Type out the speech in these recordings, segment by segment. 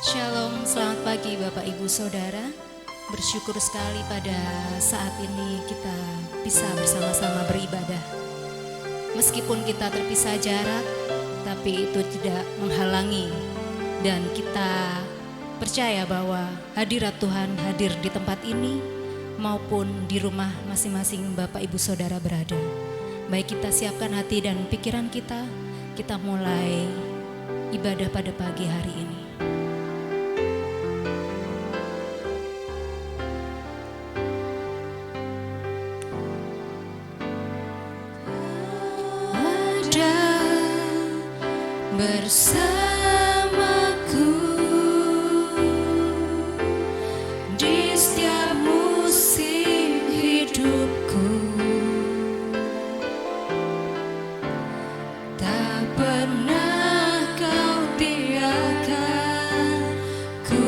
Shalom, selamat pagi Bapak Ibu Saudara. Bersyukur sekali pada saat ini kita bisa bersama-sama beribadah. Meskipun kita terpisah jarak, tapi itu tidak menghalangi. Dan kita percaya bahwa hadirat Tuhan hadir di tempat ini maupun di rumah masing-masing Bapak Ibu Saudara berada. Baik, kita siapkan hati dan pikiran kita mulai ibadah pada pagi hari ini. Bersamaku di setiap musim hidupku, tak pernah kau tinggalkan ku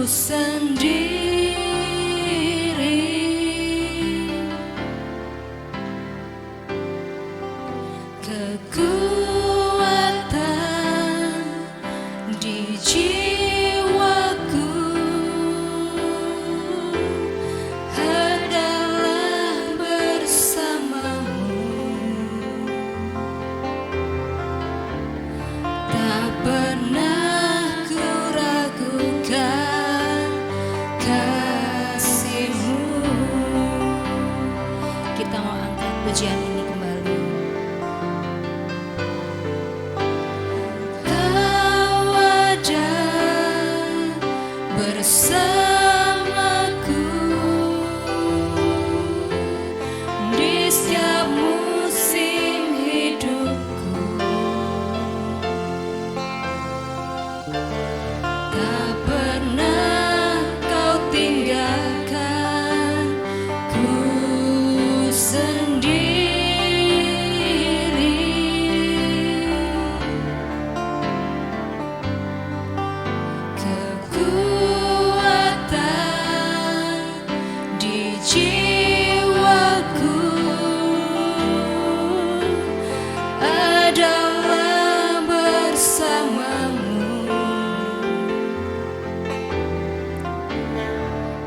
sendiri. Jiwaku adalah bersamamu, tak pernah ku ragukan kasih-Mu. Kita mau angkat pujian ini kembali. Bersamaku di setiap musim hidupku, tak pernah kau tinggalkan ku sendiri. Jiwaku adalah bersamamu,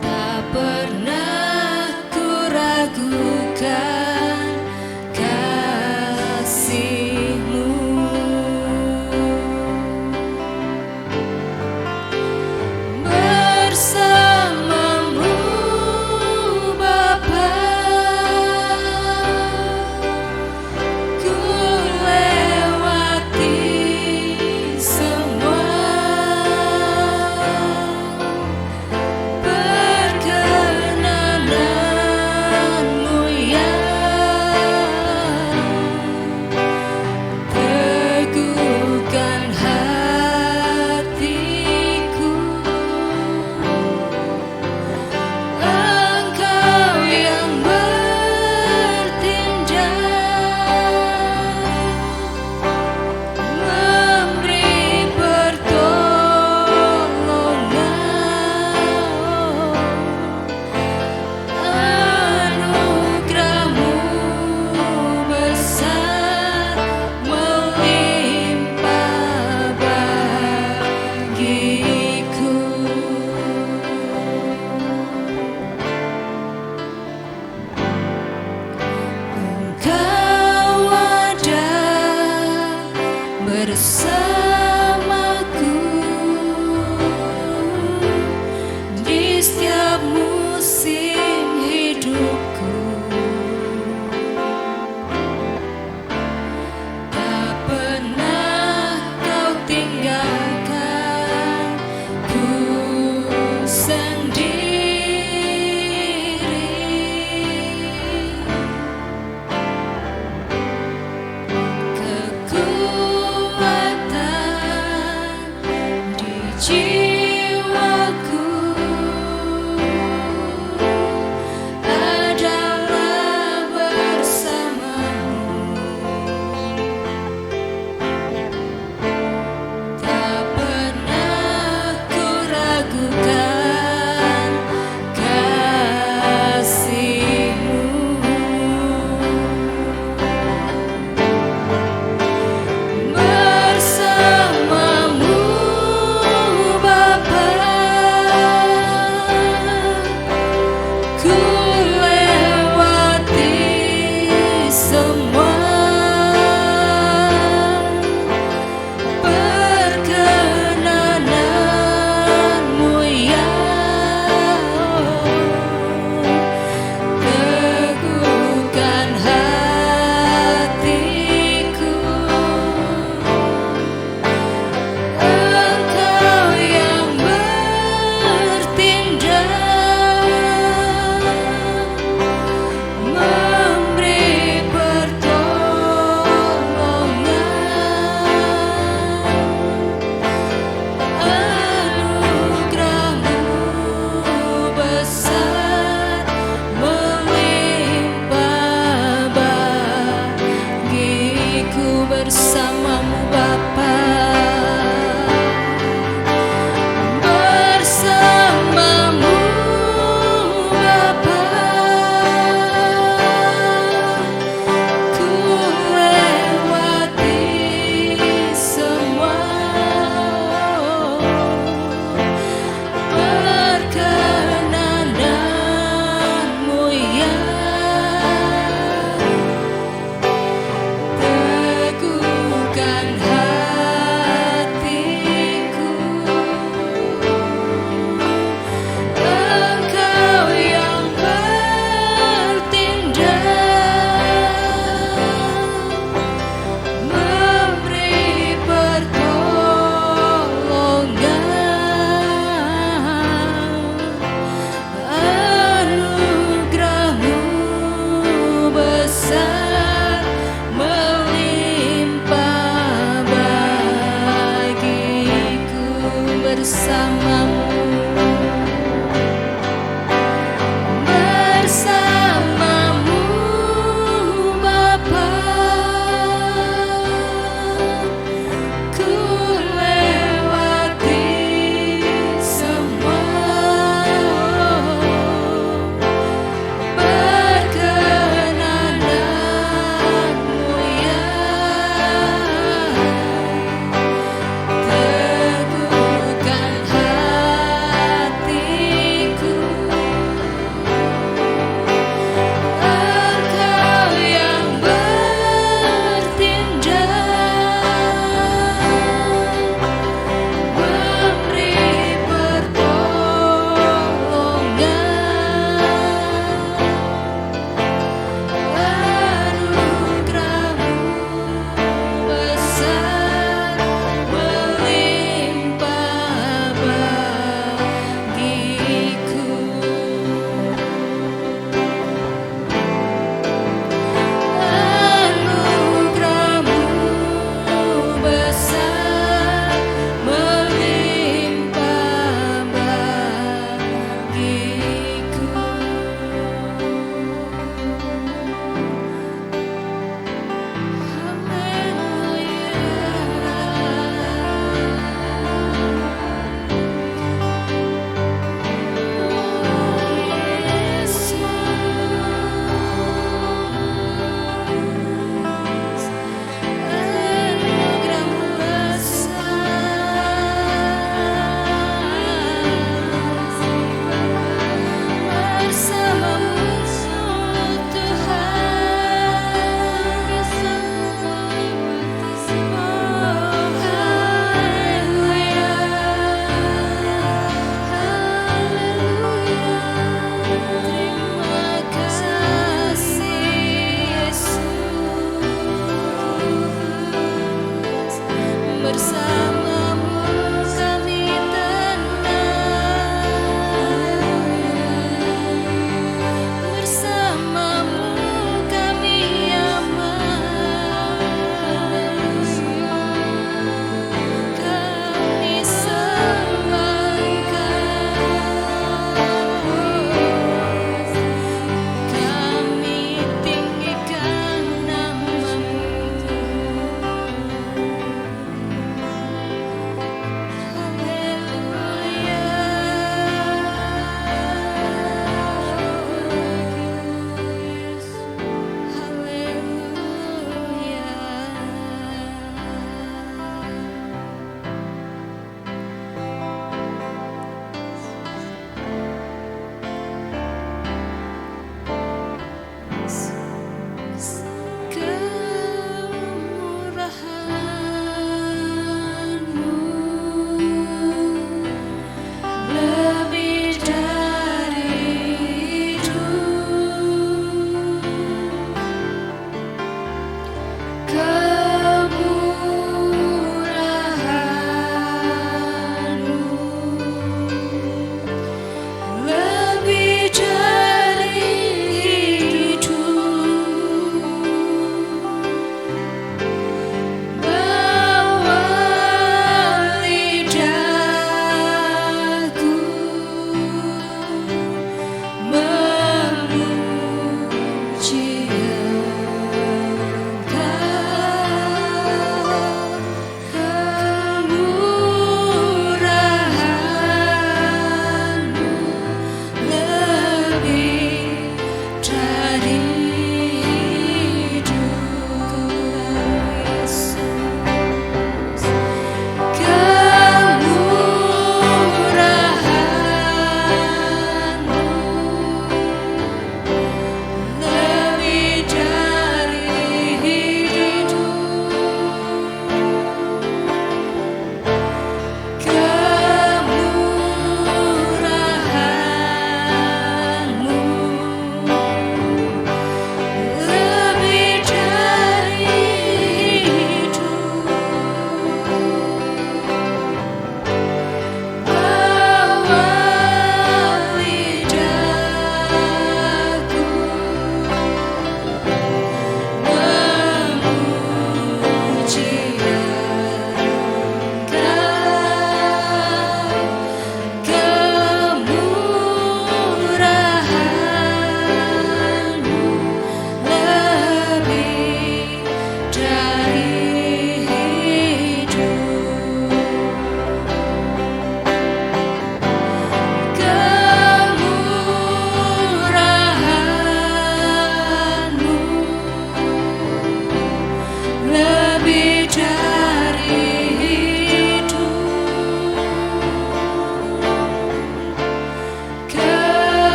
tak pernah ku ragukan kasih-Mu. Bersamaku di setiap musim hidupku, tak pernah kau tinggalkan ku sendiri. Jiwaku adalah bersamamu, tak pernah ku ragukan kasih-Mu. Bersamamu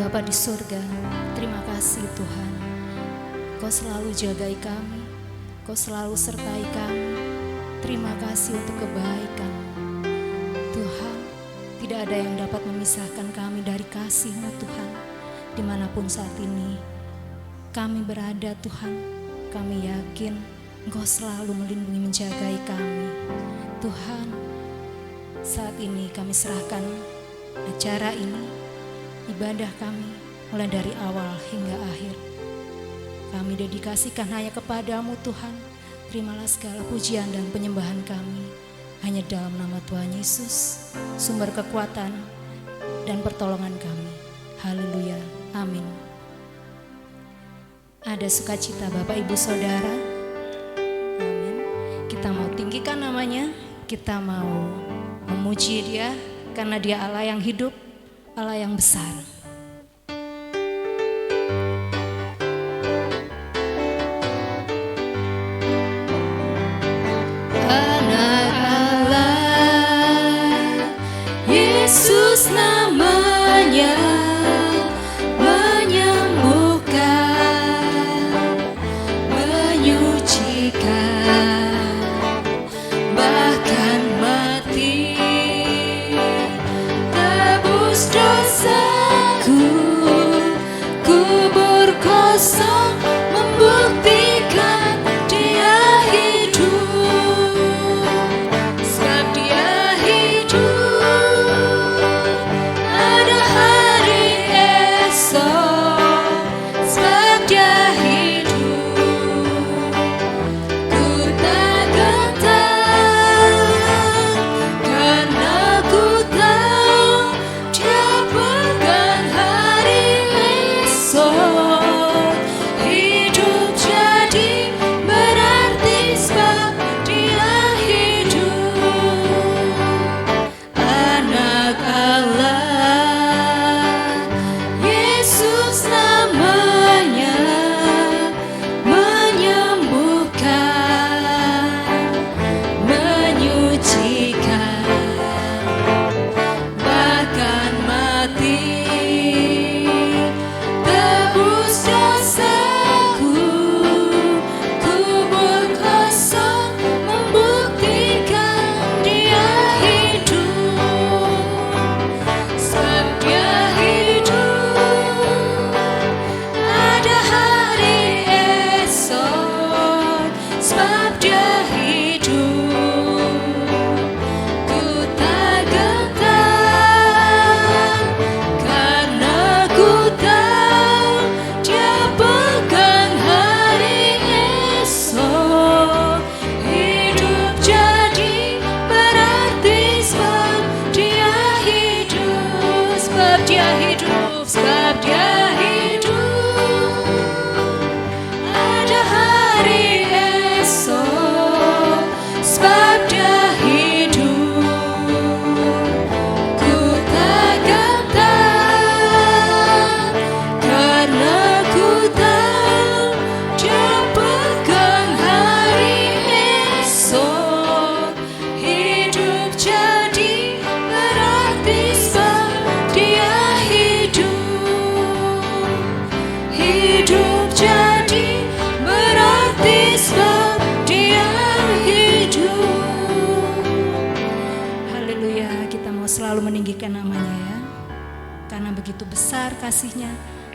Bapa di surga, terima kasih Tuhan. Kau selalu jagai kami, Kau selalu sertai kami. Terima kasih untuk kebaikan Tuhan, tidak ada yang dapat memisahkan kami dari kasih-Mu Tuhan. Dimanapun saat ini kami berada Tuhan, kami yakin Engkau selalu melindungi menjagai kami. Tuhan, saat ini kami serahkan acara ini, ibadah kami mulai dari awal hingga akhir Kami dedikasikan hanya kepadamu Tuhan. Terimalah segala pujian dan penyembahan kami hanya dalam nama Tuhan Yesus, sumber kekuatan dan pertolongan kami. Haleluya, amin. Ada sukacita Bapak Ibu Saudara, amin. Kita mau tinggikan namanya, kita mau memuji Dia karena Dia Allah yang hidup, Allah yang besar. Anak Allah, Yesus namanya, menyembuhkan, menyucikan, bahkan mati, tebus dosaku, kubur kosong membuktikan Dia hidup, sebab Dia hidup. Ada hari esok, sebab Dia hidup. Ku tak gentar, karena ku tahu Dia pegang hari esok. Hidup jadi berarti sebab Dia hidup. Anak Allah, Yesus namanya, menyembuhkan, menyucikan, bahkan mati, tebus dosaku, kubur kosong membuktikan Dia hidup, sebab Dia hidup. Ada hari esok, sebab Dia hidup. Ku tak gentar, karena ku tahu Dia pegang hari esok. Hidup jadi berarti sebab Dia hidup, sebab Dia hidup, sebab Dia hidup. Ada hari esok, sebab Dia hidup. Ku tak gentar, karena ku tahu Dia pegang hari esok. Hidup jadi berarti sebab Dia hidup. Hidup jadi berarti sebab Dia hidup. Haleluya, kita mau selalu meninggikan namanya ya, karena begitu besar kasih-Nya,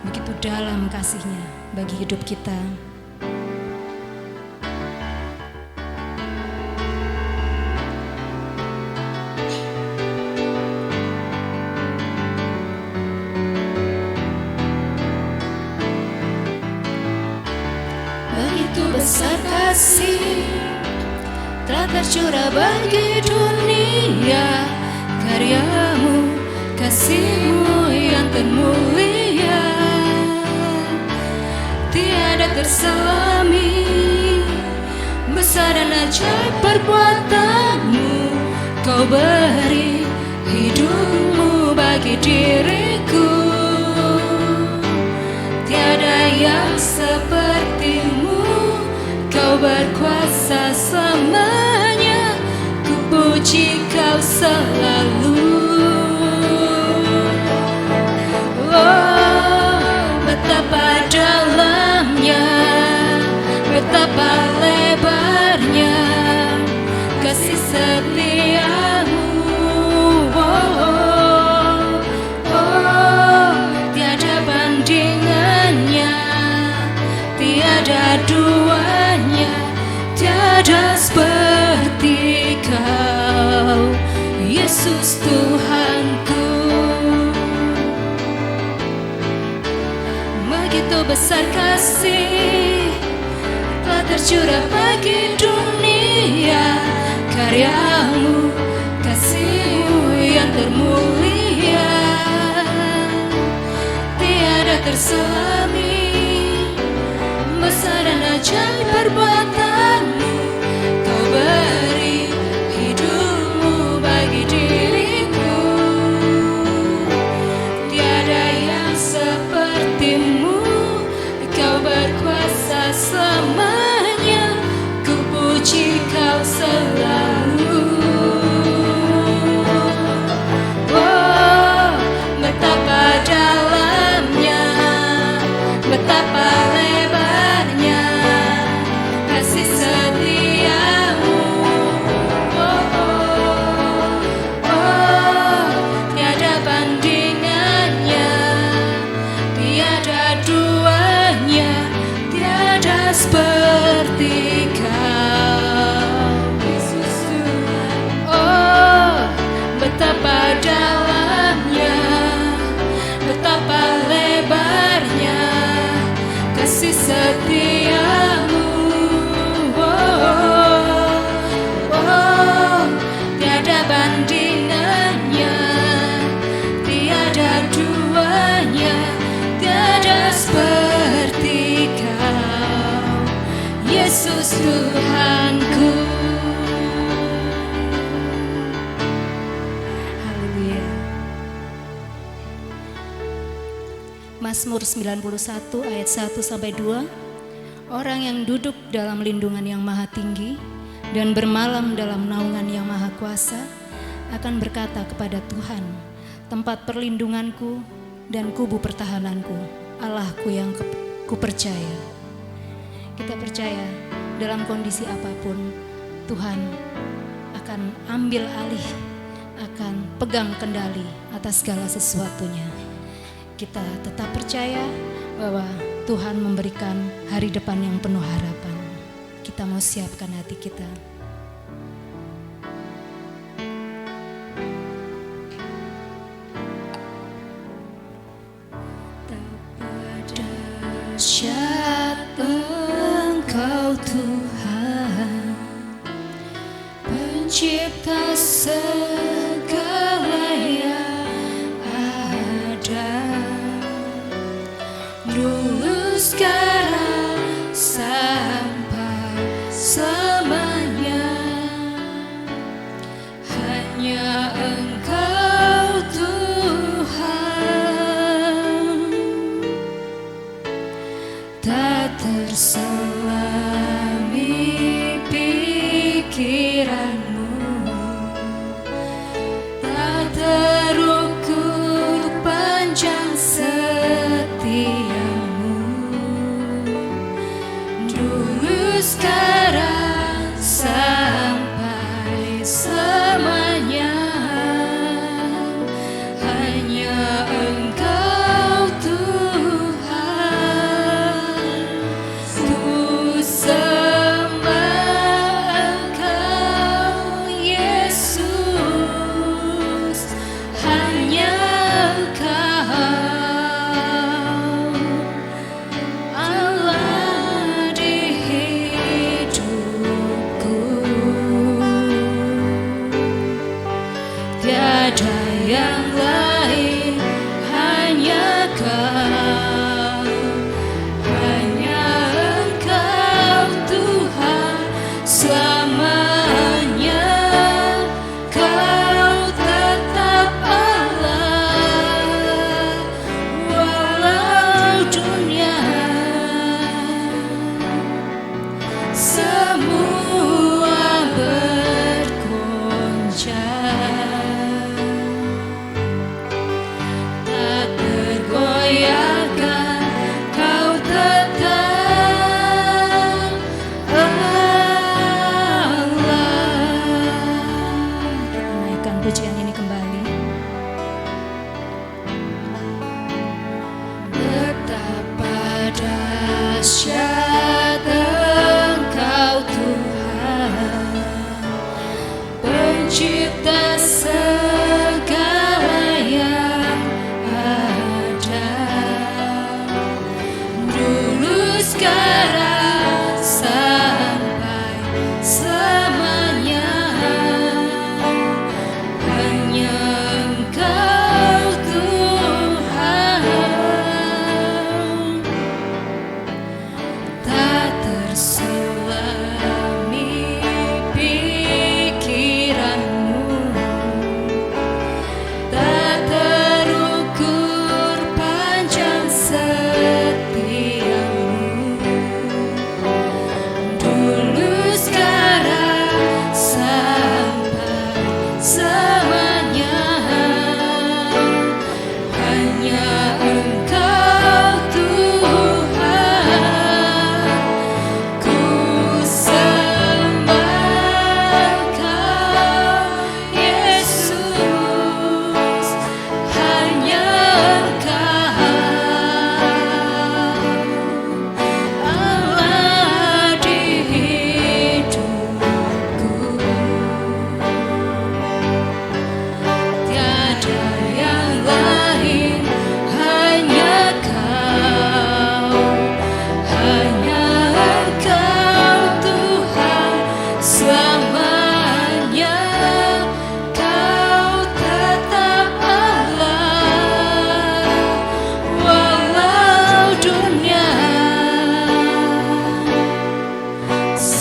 begitu dalam kasih-Nya bagi hidup kita. Begitu besar kasih telah tercurah bagi dunia, karya-Mu, kasih-Mu yang termulia, tiada terselami. Besar dan ajaib perbuatan-Mu, Kau beri hidup-Mu bagi diriku. Tiada yang seperti-Mu, Kau berkuasa selamanya. Ku puji Kau selalu. Oh, betapa dalamnya, betapa lebarnya kasih setia-Mu. Oh, oh, tiada bandingannya, tiada duanya, tiada seperti Kau, Yesus Tuhanku. Begitu besar kasih tercurah bagi dunia, karyamu, kasihmu yang termulia, tiada terselami. Besar dan ajaib perbuatanmu, kau beri hidupmu bagi diriku. Tiada yang sepertimu, kau berkuasa selamanya, ku puji kau selalu. Oh, betapa dalamnya, betapa lebarnya kasih setiamu. Oh, oh, oh, tiada bandingannya, tiada duanya, tiada seperti kau, Yesus Tuhan. Oh, betapa dalamnya, betapa lebarnya kasih setiamu. Oh, oh, tiada bandingannya, tiada duanya, tiada seperti kau, Yesus Tuhanku. Haleluya. Mazmur 91 ayat 1-2. Orang yang duduk dalam lindungan yang maha tinggi dan bermalam dalam naungan yang maha kuasa akan berkata kepada Tuhan, tempat perlindunganku dan kubu pertahananku, Allahku yang kupercaya. Kita percaya dalam kondisi apapun Tuhan akan ambil alih, akan pegang kendali atas segala sesuatunya. Kita tetap percaya bahwa Tuhan memberikan hari depan yang penuh harapan. Kita mau siapkan hati kita. Dahsyat Engkau Tuhan, pencipta segala yang ada, dulu sekarang sampai selamanya. Hanya Engkau Tuhan, tak terselami pikiranmu, tak terukur panjang setiamu. Dulu sekarang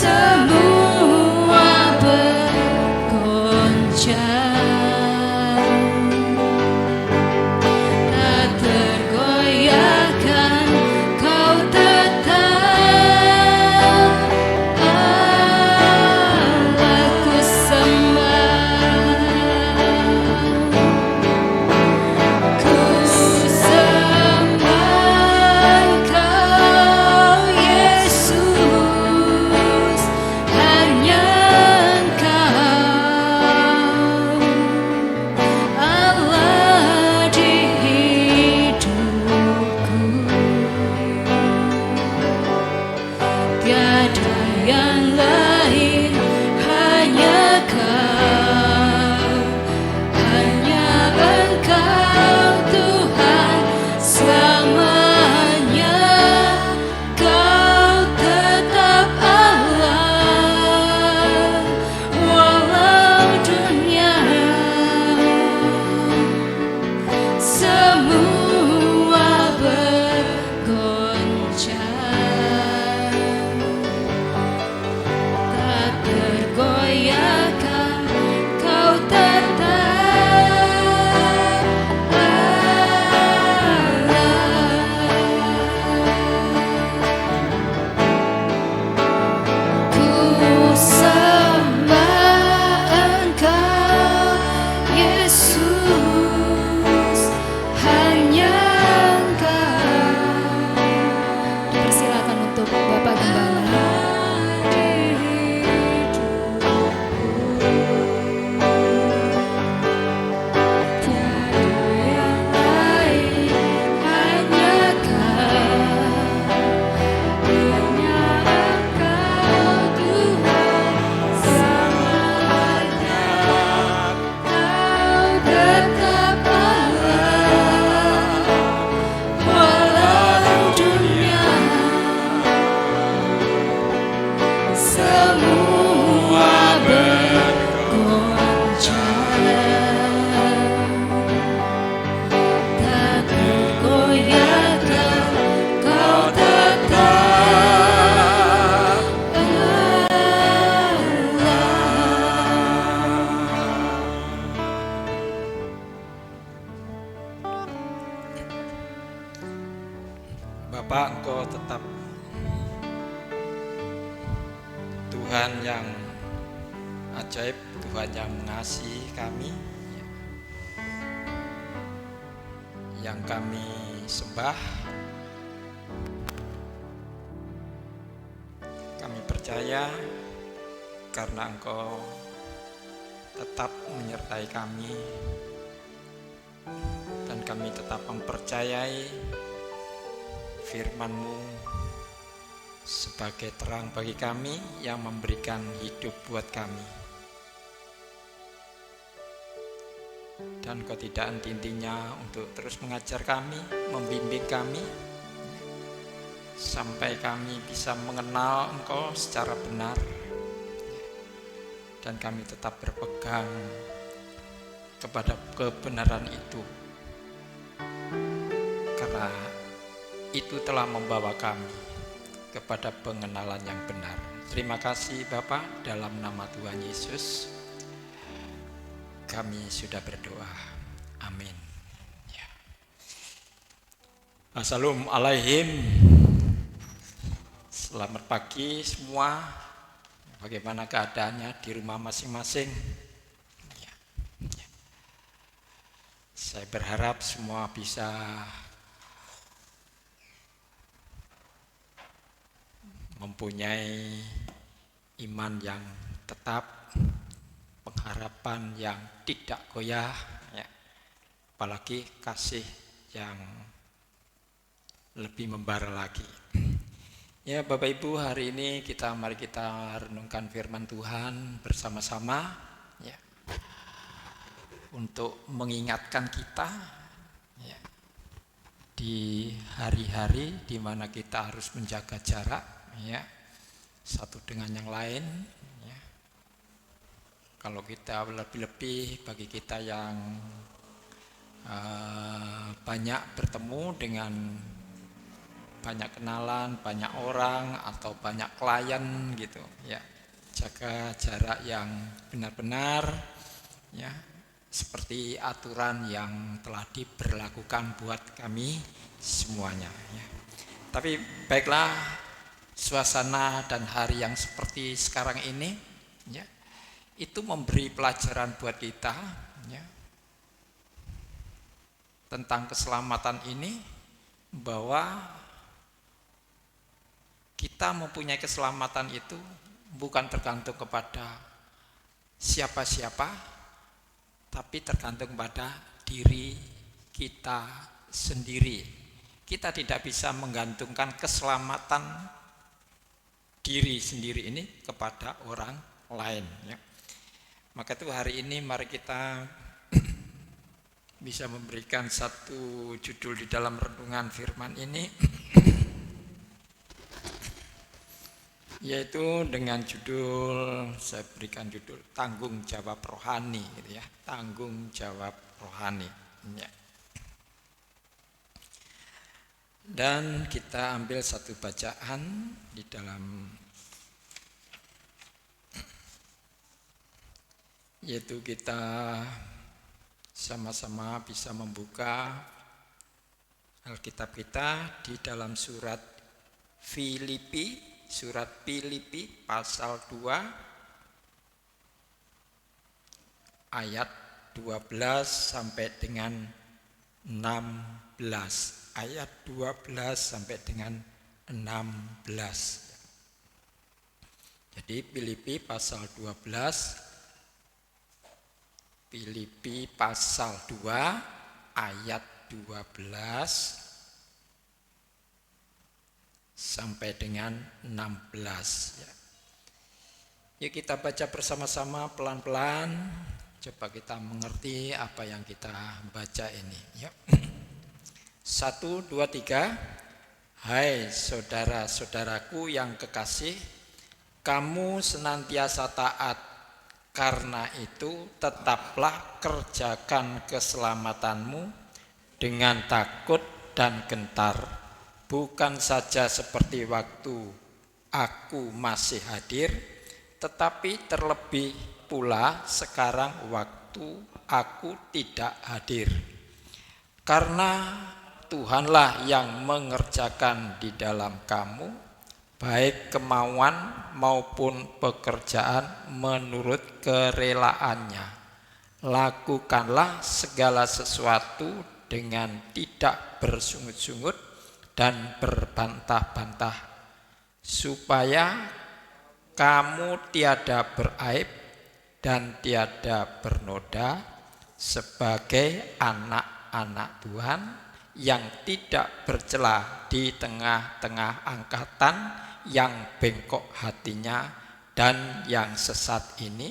semua bergoncang, tak tergoyahkan, kau tetap Allahku sembah. Ku sembah Engkau Yesus, hanya Engkau Allah di hidupku, tiada yang lain, hanya Kau, hanya Engkau Tuhan selamanya. Kau tetap Allah walau dunia semua bergoncang, tak tergoyahkan, kau tetap Allah. Ku sembah Engkau Yesus, hanya Engkau. Dipersilakan untuk Bapak Gembala. Tiada yang lain, hanya Kau, hanya Engkau Tuhan selamanya. Kau tetap Allah walau dunia semua bergoncang, tak tergoyahkan, kau tetap Allah. Bapak, Engkau tetap Tuhan yang ajaib, Tuhan yang mengasihi kami, yang kami sembah. Kami percaya karena Engkau tetap menyertai kami, dan kami tetap mempercayai firman-Mu sebagai terang bagi kami yang memberikan hidup buat kami. Dan Kau tidak henti-hentinya untuk terus mengajar kami, membimbing kami, sampai kami bisa mengenal Engkau secara benar. Dan kami tetap berpegang kepada kebenaran itu, karena itu telah membawa kami kepada pengenalan yang benar. Terima kasih Bapa, dalam nama Tuhan Yesus kami sudah berdoa. Amin. Ya. Assalamualaikum. Selamat pagi semua. Bagaimana keadaannya di rumah masing-masing? Ya. Ya. Saya berharap semua bisa mempunyai iman yang tetap, pengharapan yang tidak goyah, ya. Apalagi kasih yang lebih membara lagi. Ya Bapak Ibu, hari ini mari kita renungkan firman Tuhan bersama-sama, ya, untuk mengingatkan kita, ya, di hari-hari di mana kita harus menjaga jarak, ya, satu dengan yang lain, ya. Kalau kita lebih-lebih bagi kita yang banyak bertemu dengan banyak kenalan, banyak orang atau banyak klien gitu ya. Jaga jarak yang benar-benar ya, seperti aturan yang telah diberlakukan buat kami semuanya ya. Tapi baiklah, suasana dan hari yang seperti sekarang ini ya, itu memberi pelajaran buat kita ya, tentang keselamatan ini, bahwa kita mempunyai keselamatan itu bukan tergantung kepada siapa-siapa, tapi tergantung pada diri kita sendiri. Kita tidak bisa menggantungkan keselamatan diri sendiri ini kepada orang lain ya. Maka itu hari ini mari kita bisa memberikan satu judul di dalam renungan firman ini, yaitu dengan judul, saya berikan judul tanggung jawab rohani gitu ya, tanggung jawab rohani ya. Dan kita ambil satu bacaan di dalam, yaitu kita sama-sama bisa membuka Alkitab kita di dalam surat Filipi pasal 2 ayat 12 sampai dengan 16. Ayat 12 sampai dengan 16. Jadi Filipi pasal 12, Filipi pasal 2 ayat 12 sampai dengan 16 ya. Yuk kita baca bersama-sama pelan-pelan, coba kita mengerti apa yang kita baca ini ya. 1, 2, 3. Hai saudara-saudaraku yang kekasih, kamu senantiasa taat. Karena itu tetaplah kerjakan keselamatanmu dengan takut dan gentar, bukan saja seperti waktu aku masih hadir, tetapi terlebih pula sekarang waktu aku tidak hadir. Karena Tuhanlah yang mengerjakan di dalam kamu, baik kemauan maupun pekerjaan menurut kerelaannya. Lakukanlah segala sesuatu dengan tidak bersungut-sungut dan berbantah-bantah, supaya kamu tiada beraib dan tiada bernoda sebagai anak-anak Tuhan yang tidak bercela di tengah-tengah angkatan yang bengkok hatinya dan yang sesat ini,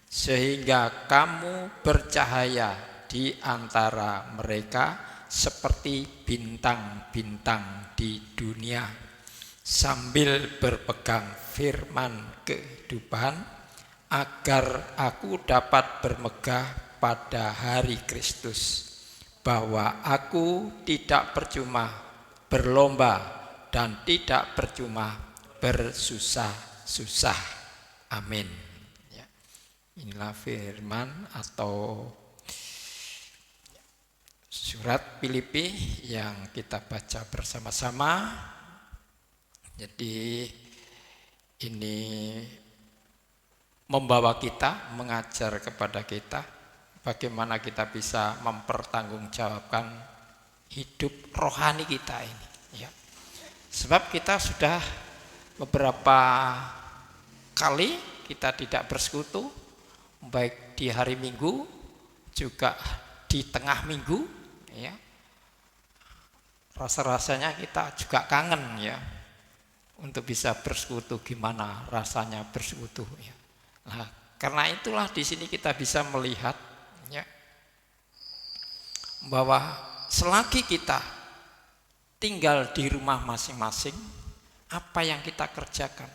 sehingga kamu bercahaya di antara mereka seperti bintang-bintang di dunia, sambil berpegang firman kehidupan, agar aku dapat bermegah pada hari Kristus, bahwa aku tidak percuma berlomba dan tidak percuma bersusah-susah. Amin. Ya. Inilah firman atau surat Filipi yang kita baca bersama-sama. Jadi ini membawa kita, mengajar kepada kita bagaimana kita bisa mempertanggungjawabkan hidup rohani kita ini ya. Sebab kita sudah beberapa kali kita tidak bersekutu, baik di hari Minggu juga di tengah minggu ya. Rasa-rasanya kita juga kangen ya untuk bisa bersekutu, gimana rasanya bersekutu ya. Nah, karena itulah di sini kita bisa melihat ya, bahwa selagi kita tinggal di rumah masing-masing, apa yang kita kerjakan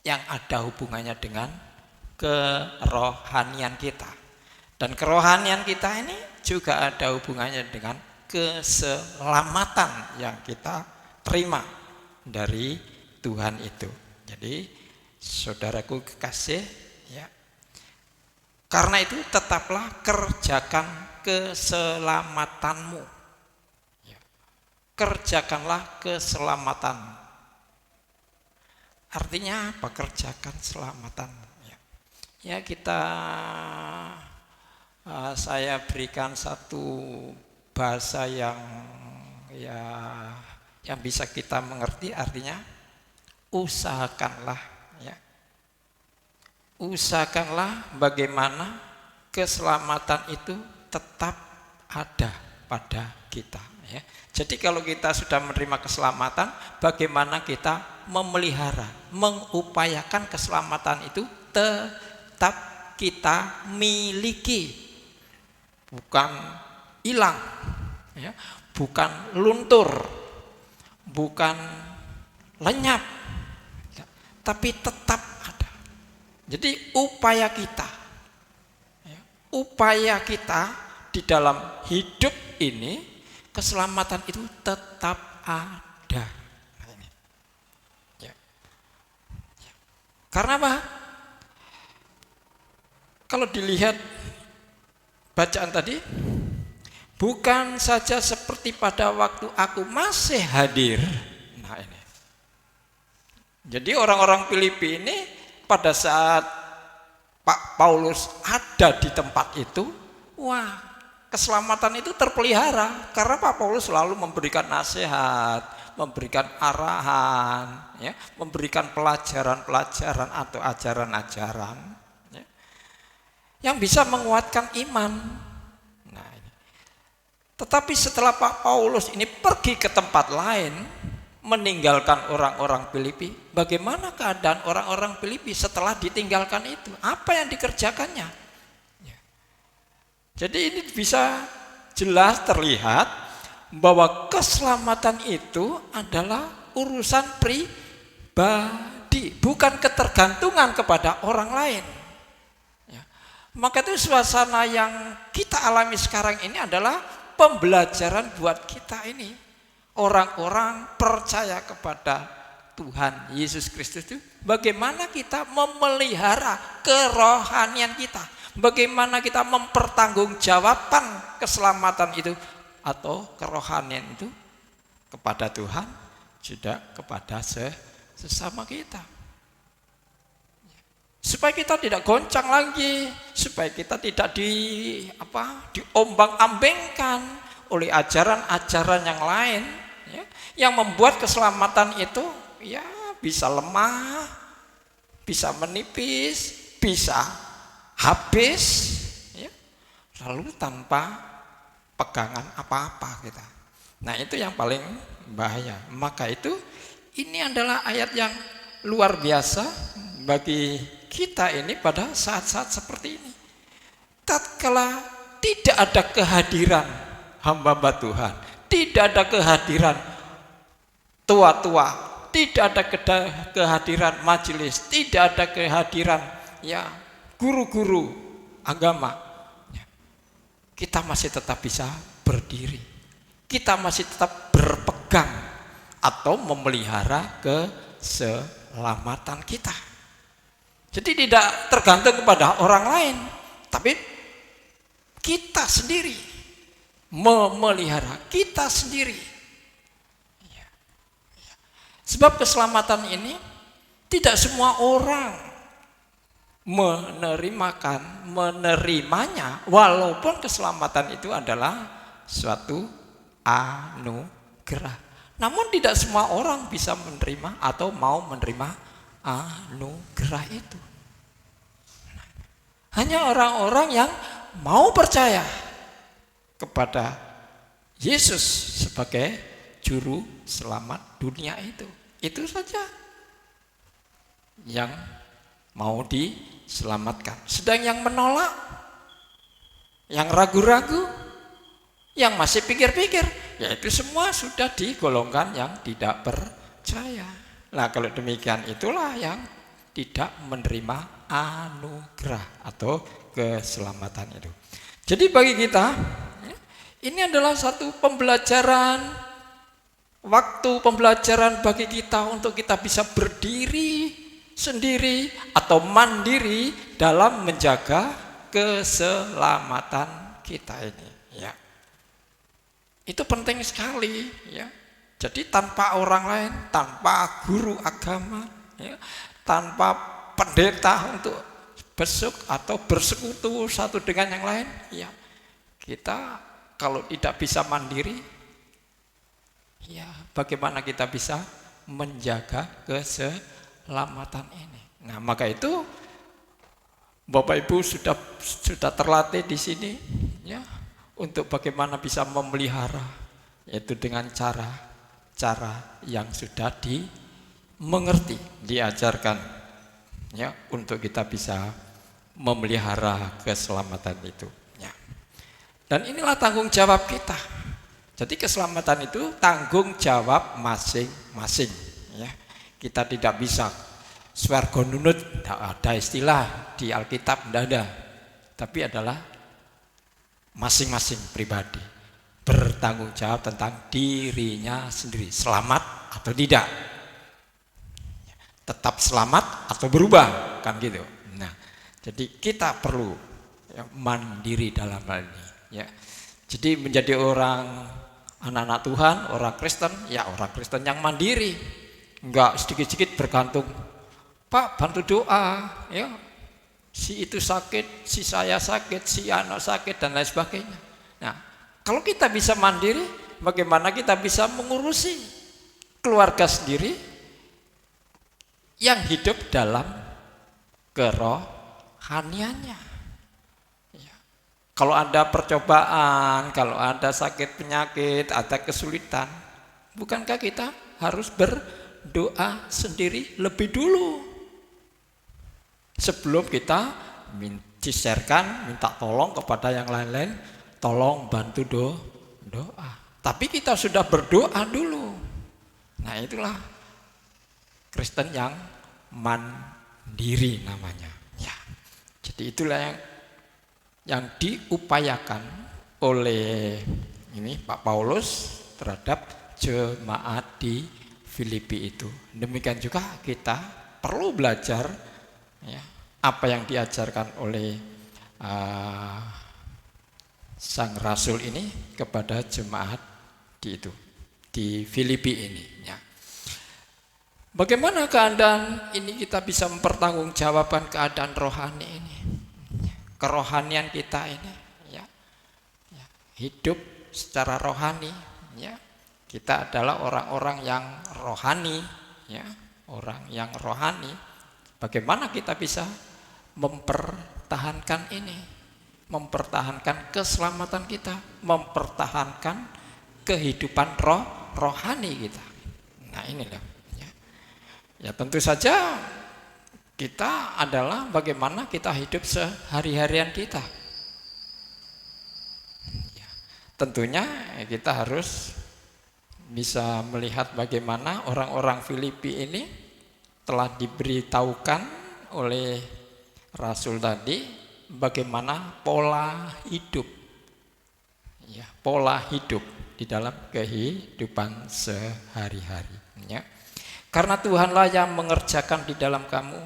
yang ada hubungannya dengan kerohanian kita. Dan kerohanian kita ini juga ada hubungannya dengan keselamatan yang kita terima dari Tuhan itu. Jadi saudaraku kekasih, ya, karena itu tetaplah kerjakan keselamatanmu. Ya. Kerjakanlah keselamatan. Artinya apa? Kerjakan keselamatan. Ya kita, saya berikan satu bahasa yang bisa kita mengerti, artinya usahakanlah, ya. Usahakanlah bagaimana keselamatan itu tetap ada pada kita, ya. Jadi kalau kita sudah menerima keselamatan, bagaimana kita memelihara, mengupayakan keselamatan itu tetap kita miliki, bukan hilang, ya, bukan luntur, bukan lenyap, ya, tapi tetap ada. Jadi upaya kita di dalam hidup ini, keselamatan itu tetap ada. Ya. Ya. Karena apa? Kalau dilihat bacaan tadi, bukan saja seperti pada waktu aku masih hadir. Nah ini. Jadi orang-orang Filipi ini pada saat Pak Paulus ada di tempat itu, wah, keselamatan itu terpelihara karena Pak Paulus selalu memberikan nasihat, memberikan arahan, ya, memberikan pelajaran-pelajaran atau ajaran-ajaran yang bisa menguatkan iman. Nah, ini. Tetapi setelah Pak Paulus ini pergi ke tempat lain, meninggalkan orang-orang Filipi, bagaimana keadaan orang-orang Filipi setelah ditinggalkan itu? Apa yang dikerjakannya? Ya. Jadi ini bisa jelas terlihat bahwa keselamatan itu adalah urusan pribadi, bukan ketergantungan kepada orang lain. Maka itu suasana yang kita alami sekarang ini adalah pembelajaran buat kita ini. Orang-orang percaya kepada Tuhan Yesus Kristus itu, bagaimana kita memelihara kerohanian kita. Bagaimana kita mempertanggungjawabkan keselamatan itu atau kerohanian itu kepada Tuhan, juga kepada sesama kita. Supaya kita tidak goncang lagi, supaya kita tidak diombang-ambingkan oleh ajaran-ajaran yang lain, ya, yang membuat keselamatan itu ya bisa lemah, bisa menipis, bisa habis, ya, lalu tanpa pegangan apa-apa kita. Nah itu yang paling bahaya. Maka itu ini adalah ayat yang luar biasa bagi kita ini pada saat-saat seperti ini. Tatkala tidak ada kehadiran hamba-hamba Tuhan, tidak ada kehadiran tua-tua, tidak ada kehadiran majelis, tidak ada kehadiran ya guru-guru agama, kita masih tetap bisa berdiri, kita masih tetap berpegang atau memelihara keselamatan kita. Jadi tidak tergantung kepada orang lain, tapi kita sendiri memelihara, kita sendiri. Sebab keselamatan ini tidak semua orang menerimanya, walaupun keselamatan itu adalah suatu anugerah. Namun tidak semua orang bisa menerima atau mau menerima anugerah itu. Hanya orang-orang yang mau percaya kepada Yesus sebagai juru selamat dunia itu saja yang mau diselamatkan. Sedang yang menolak, yang ragu-ragu, yang masih pikir-pikir, yaitu semua sudah digolongkan yang tidak percaya. Nah kalau demikian itulah yang tidak menerima anugerah atau keselamatan itu. Jadi bagi kita ini adalah satu pembelajaran waktu pembelajaran bagi kita untuk kita bisa berdiri sendiri atau mandiri dalam menjaga keselamatan kita ini, ya. Itu penting sekali, ya. Jadi tanpa orang lain, tanpa guru agama, ya, tanpa pendeta untuk besuk atau bersekutu satu dengan yang lain, ya, kita kalau tidak bisa mandiri, ya bagaimana kita bisa menjaga keselamatan ini. Nah, maka itu Bapak Ibu sudah terlatih di sini, ya, untuk bagaimana bisa memelihara, yaitu dengan cara yang sudah dimengerti, diajarkan, ya, untuk kita bisa memelihara keselamatan itu, ya. Dan inilah tanggung jawab kita. Jadi keselamatan itu tanggung jawab masing-masing, ya. Kita tidak bisa swergo nunut, tidak ada istilah di Alkitab, tidak ada. Tapi adalah masing-masing pribadi bertanggung jawab tentang dirinya sendiri, selamat atau tidak, tetap selamat atau berubah, kan gitu. Nah, jadi kita perlu, ya, mandiri dalam hal ini, ya. Jadi menjadi orang anak-anak Tuhan, orang Kristen, ya orang Kristen yang mandiri, enggak sedikit-sedikit bergantung, Pak bantu doa, ya, si itu sakit, si saya sakit, si anak sakit, dan lain sebagainya. Nah, kalau kita bisa mandiri, bagaimana kita bisa mengurusi keluarga sendiri yang hidup dalam kerohaniannya, ya. Kalau ada percobaan, kalau ada sakit penyakit, ada kesulitan, bukankah kita harus berdoa sendiri lebih dulu sebelum kita minta tolong kepada yang lain-lain, tolong bantu doa. Tapi kita sudah berdoa dulu. Nah, itulah Kristen yang mandiri namanya, ya. Jadi itulah yang diupayakan oleh ini Pak Paulus terhadap jemaat di Filipi itu. Demikian juga kita perlu belajar, ya, apa yang diajarkan oleh sang rasul ini kepada jemaat di Filipi ini, ya. Bagaimana keadaan ini kita bisa mempertanggungjawabkan keadaan rohani ini, kerohanian kita ini, ya. Hidup secara rohani, ya. Kita adalah orang-orang yang rohani, ya, orang yang rohani. Bagaimana kita bisa mempertahankan ini, mempertahankan keselamatan kita, mempertahankan kehidupan rohani kita. Nah, inilah, ya. Ya, tentu saja kita adalah bagaimana kita hidup sehari-harian kita. Ya, tentunya kita harus bisa melihat bagaimana orang-orang Filipi ini telah diberitahukan oleh Rasul tadi bagaimana pola hidup, ya, pola hidup di dalam kehidupan sehari-hari, ya. Karena Tuhanlah yang mengerjakan di dalam kamu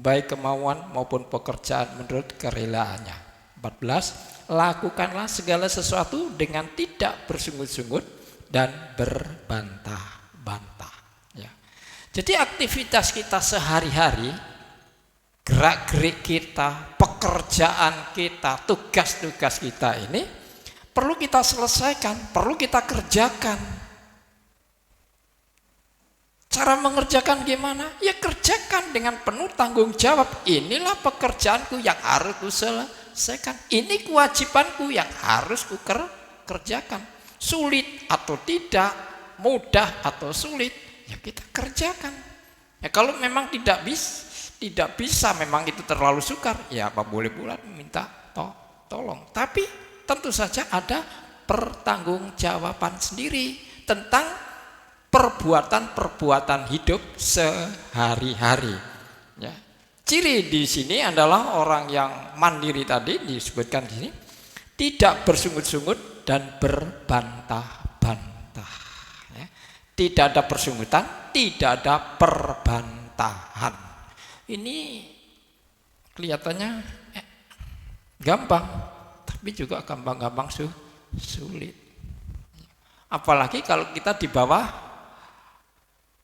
baik kemauan maupun pekerjaan menurut kerelaannya. 14, lakukanlah segala sesuatu dengan tidak bersungut-sungut dan berbantah-bantah, ya. Jadi aktivitas kita sehari-hari, gerak-gerik kita, pekerjaan kita, tugas-tugas kita ini perlu kita selesaikan, perlu kita kerjakan. Cara mengerjakan gimana? Ya kerjakan dengan penuh tanggung jawab. Inilah pekerjaanku yang harus kuselesaikan. Ini kewajibanku yang harus kukerjakan. Sulit atau tidak, mudah atau sulit, ya kita kerjakan. Ya kalau memang tidak bisa, memang itu terlalu sukar, ya apa boleh bulat minta tolong. Tapi tentu saja ada pertanggungjawaban sendiri tentang perbuatan-perbuatan hidup sehari-hari, ya. Ciri di sini adalah orang yang mandiri tadi disebutkan di sini, tidak bersungut-sungut dan berbantah-bantah, ya. tidak ada persungutan, tidak ada perbantahan. Ini kelihatannya gampang, tapi juga gampang-gampang sulit. Apalagi kalau kita di bawah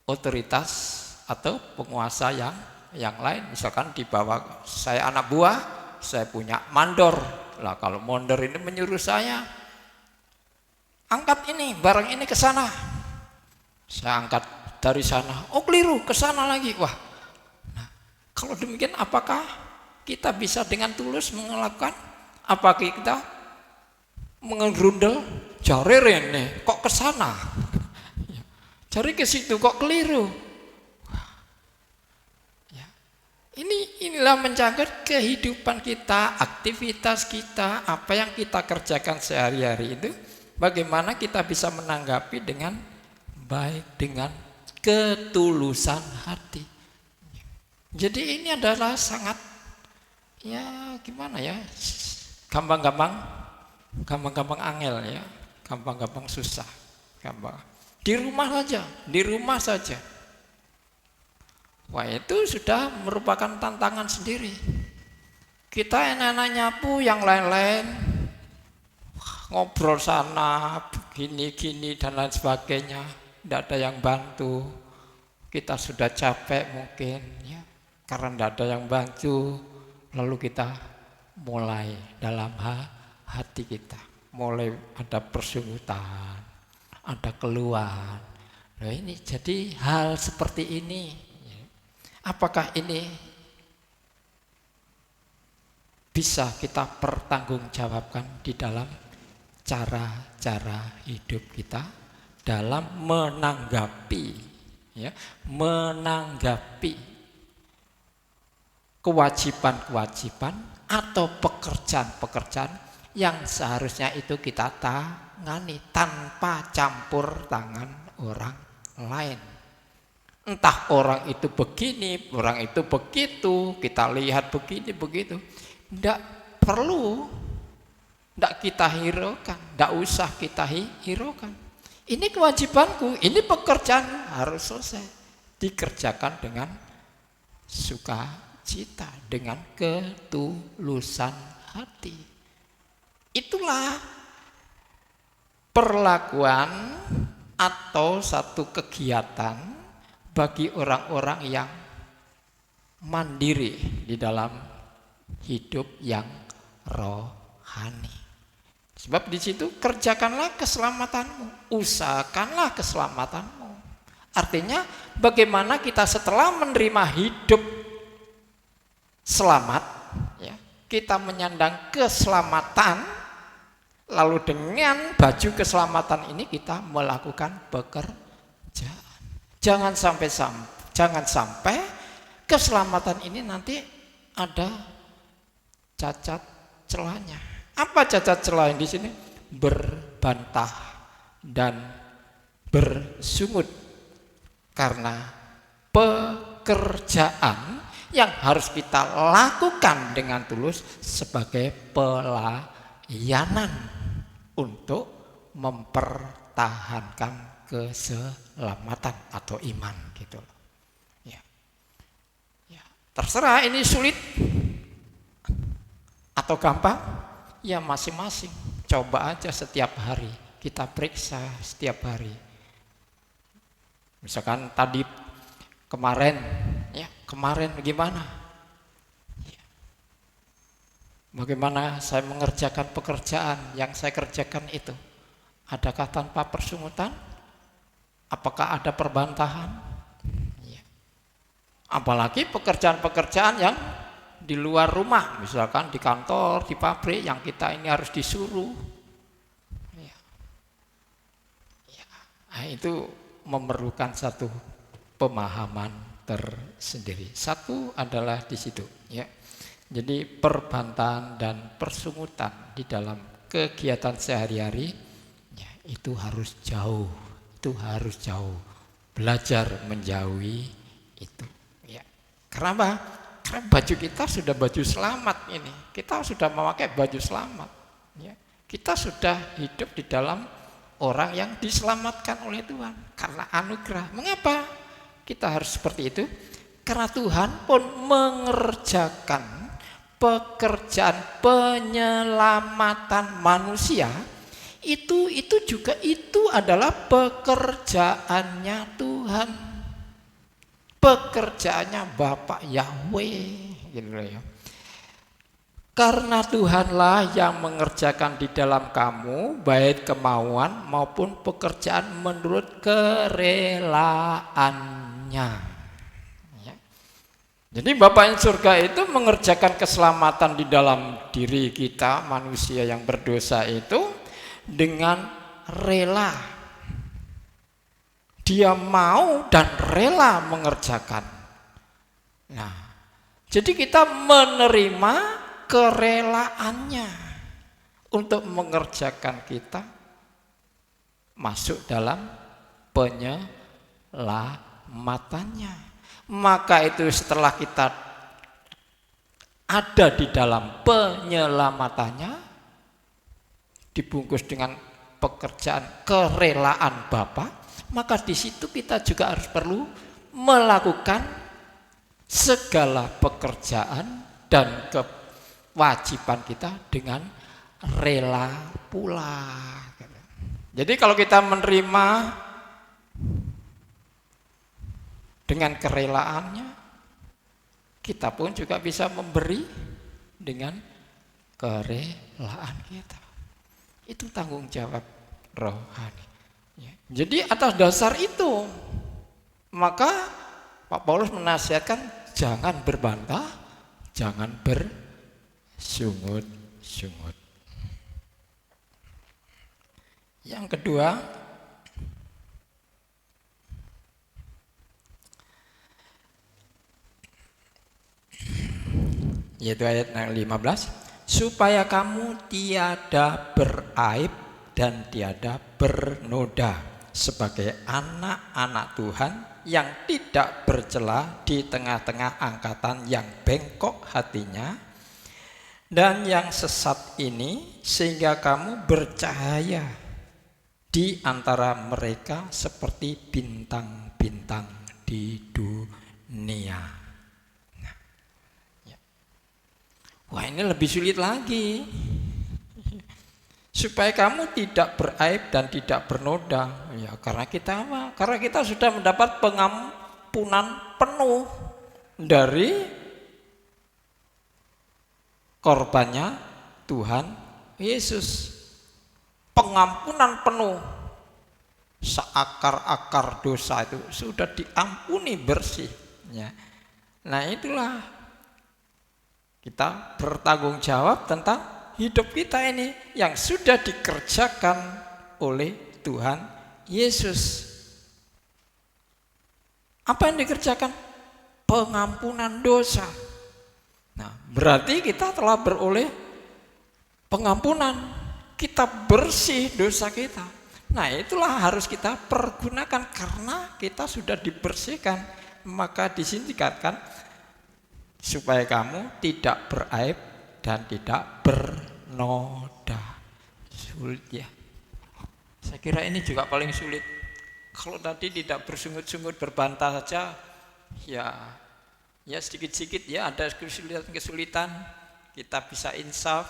otoritas atau penguasa yang lain. Misalkan di bawah saya anak buah, saya punya mandor. Lah kalau mandor ini menyuruh saya, angkat ini, barang ini ke sana. Saya angkat dari sana, oh keliru, ke sana lagi. Wah, nah, kalau demikian apakah kita bisa dengan tulus melakukan? Apa kita mengerundel, cari rene, kok ke sana? Cari ke situ, kok keliru? Ya. Inilah mencakup kehidupan kita, aktivitas kita, apa yang kita kerjakan sehari-hari itu, bagaimana kita bisa menanggapi dengan baik, dengan ketulusan hati. Jadi ini adalah sangat, ya gimana ya, gampang-gampang angel ya, gampang-gampang susah, gampang. Di rumah saja. Wah itu sudah merupakan tantangan sendiri. Kita enak-enak nyapu, yang lain-lain ngobrol sana, gini dan lain sebagainya, tidak ada yang bantu. Kita sudah capek mungkin ya, karena tidak ada yang bantu. Lalu kita mulai dalam hati kita, mulai ada persungutan, ada keluhan. Nah ini jadi hal seperti ini, apakah ini bisa kita pertanggungjawabkan di dalam cara-cara hidup kita dalam menanggapi kewajiban-kewajiban atau pekerjaan-pekerjaan yang seharusnya itu kita tangani tanpa campur tangan orang lain. Entah orang itu begini, orang itu begitu, kita lihat begini begitu. Tidak perlu, tidak kita hiraukan, tidak usah kita hiraukan. Ini kewajibanku, ini pekerjaan harus selesai, dikerjakan dengan sukacita, dengan ketulusan hati. Itulah perlakuan atau satu kegiatan bagi orang-orang yang mandiri di dalam hidup yang rohani. Sebab di situ kerjakanlah keselamatanmu, usahakanlah keselamatanmu. Artinya bagaimana kita setelah menerima hidup selamat, ya, kita menyandang keselamatan, lalu dengan baju keselamatan ini kita melakukan pekerjaan. Jangan sampai keselamatan ini nanti ada cacat celahnya. Apa cacat celah di sini? Berbantah dan bersungut karena pekerjaan yang harus kita lakukan dengan tulus sebagai pelayanan untuk mempertahankan keselamatan atau iman gitu. Ya. Ya, terserah ini sulit atau gampang. Ya masing-masing, coba aja setiap hari, kita periksa setiap hari. Misalkan tadi kemarin gimana? Ya. Bagaimana saya mengerjakan pekerjaan yang saya kerjakan itu? Adakah tanpa persungutan? Apakah ada perbantahan? Ya. Apalagi pekerjaan-pekerjaan yang di luar rumah, misalkan di kantor, di pabrik, yang kita ini harus disuruh. Ya. Ya. Nah, itu memerlukan satu pemahaman tersendiri. Satu adalah di situ, ya. Jadi perbantahan dan persungutan di dalam kegiatan sehari-hari, ya, itu harus jauh, belajar menjauhi itu. Ya. Kenapa? Karena baju kita sudah baju selamat ini. Kita sudah memakai baju selamat. Ya. Kita sudah hidup di dalam orang yang diselamatkan oleh Tuhan karena anugerah. Mengapa kita harus seperti itu? Karena Tuhan pun mengerjakan pekerjaan penyelamatan manusia. Itu juga itu adalah pekerjaannya Tuhan. Pekerjaannya Bapak Yahweh gitu ya. Karena Tuhanlah yang mengerjakan di dalam kamu baik kemauan maupun pekerjaan menurut kerelaannya. Ya. Jadi Bapa yang surga itu mengerjakan keselamatan di dalam diri kita manusia yang berdosa itu dengan rela. Dia mau dan rela mengerjakan. Nah, jadi kita menerima kerelaannya untuk mengerjakan kita masuk dalam penyelamatannya. Maka itu setelah kita ada di dalam penyelamatannya, dibungkus dengan pekerjaan kerelaan Bapa, maka di situ kita juga harus perlu melakukan segala pekerjaan dan kewajiban kita dengan rela pula. Jadi kalau kita menerima dengan kerelaannya, kita pun juga bisa memberi dengan kerelaan kita. Itu tanggung jawab rohani. Jadi atas dasar itu, maka Pak Paulus menasihatkan jangan berbantah, jangan bersungut-sungut. Yang kedua, yaitu ayat 15, supaya kamu tiada beraib dan tiada bernoda sebagai anak-anak Tuhan yang tidak bercela di tengah-tengah angkatan yang bengkok hatinya dan yang sesat ini, sehingga kamu bercahaya di antara mereka seperti bintang-bintang di dunia. Nah, ya. Wah, ini lebih sulit lagi. Supaya kamu tidak beraib dan tidak bernoda. Ya, karena kita apa? Karena kita sudah mendapat pengampunan penuh dari korbannya Tuhan Yesus. Pengampunan penuh. Seakar-akar dosa itu sudah diampuni bersih. Ya. Nah, itulah kita bertanggung jawab tentang hidup kita ini yang sudah dikerjakan oleh Tuhan Yesus. Apa yang dikerjakan? Pengampunan dosa. Nah, berarti kita telah beroleh pengampunan. Kita bersih dosa kita. Nah, itulah harus kita pergunakan karena kita sudah dibersihkan. Maka di sini dikatakan supaya kamu tidak beraib dan tidak bernoda. Sulit ya. Saya kira ini juga paling sulit. Kalau tadi tidak bersungut-sungut, berbantah saja, ya sedikit-sedikit ya ada kesulitan-kesulitan. Kita bisa insaf.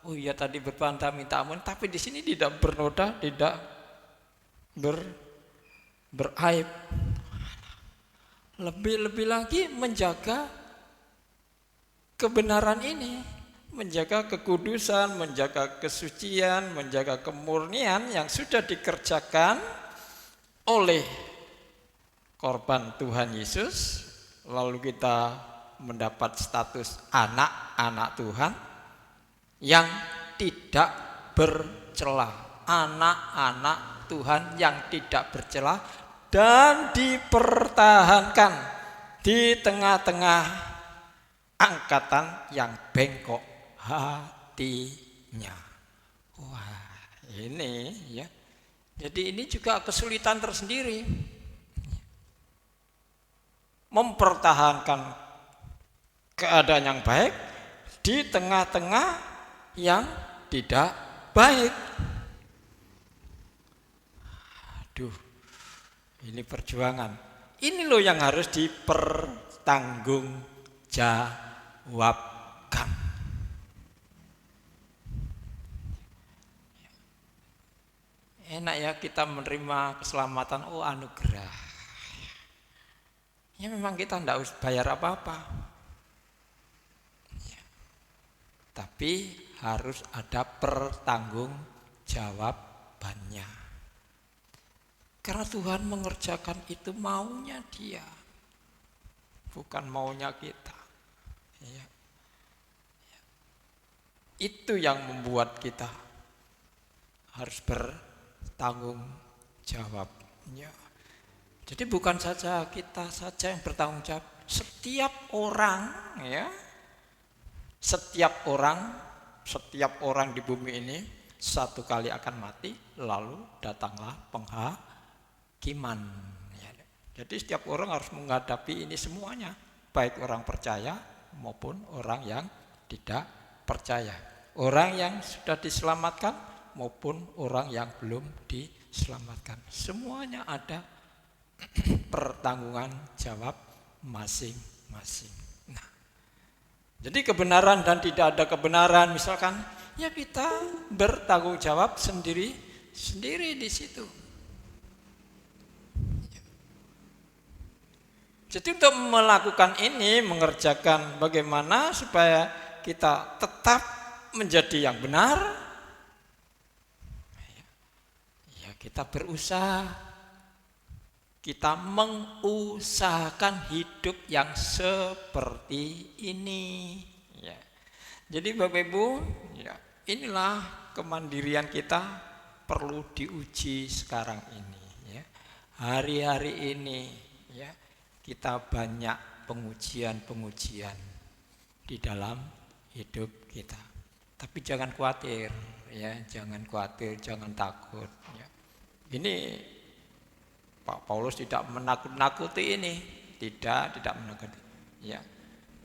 Oh iya tadi berbantah minta ampun, tapi di sini tidak bernoda, tidak beraib. Lebih-lebih lagi menjaga kebenaran ini. Menjaga kekudusan, menjaga kesucian, menjaga kemurnian yang sudah dikerjakan oleh korban Tuhan Yesus. Lalu kita mendapat status anak-anak Tuhan yang tidak bercela. Anak-anak Tuhan yang tidak bercela dan dipertahankan di tengah-tengah angkatan yang bengkok hatinya. Wah, ini ya. Jadi ini juga kesulitan tersendiri. Mempertahankan keadaan yang baik di tengah-tengah yang tidak baik. Aduh, ini perjuangan. Ini loh yang harus dipertanggungjawabkan. Enak ya kita menerima keselamatan, oh anugerah. Ya memang kita tidak harus bayar apa-apa. Ya. Tapi harus ada pertanggungjawabannya. Karena Tuhan mengerjakan itu maunya Dia, bukan maunya kita. Ya. Itu yang membuat kita harus bertanggung jawab. Ya. Jadi bukan saja kita saja yang bertanggung jawab, setiap orang, ya, setiap orang di bumi ini satu kali akan mati, lalu datanglah penghakiman. Ya. Jadi setiap orang harus menghadapi ini semuanya, baik orang percaya maupun orang yang tidak percaya, orang yang sudah diselamatkan maupun orang yang belum diselamatkan. Semuanya ada pertanggungan jawab masing-masing. Nah, jadi kebenaran dan tidak ada kebenaran, misalkan, ya kita bertanggung jawab sendiri di situ. Jadi untuk melakukan ini, mengerjakan bagaimana supaya kita tetap menjadi yang benar, ya kita berusaha. Kita mengusahakan hidup yang seperti ini. Ya. Jadi Bapak Ibu, ya, inilah kemandirian kita perlu diuji sekarang ini. Ya. Hari-hari ini, ya, kita banyak pengujian di dalam hidup kita. Tapi jangan khawatir, ya, jangan khawatir, jangan takut. Ya. Ini Pak Paulus tidak menakut-nakuti ini, tidak menakuti, ya.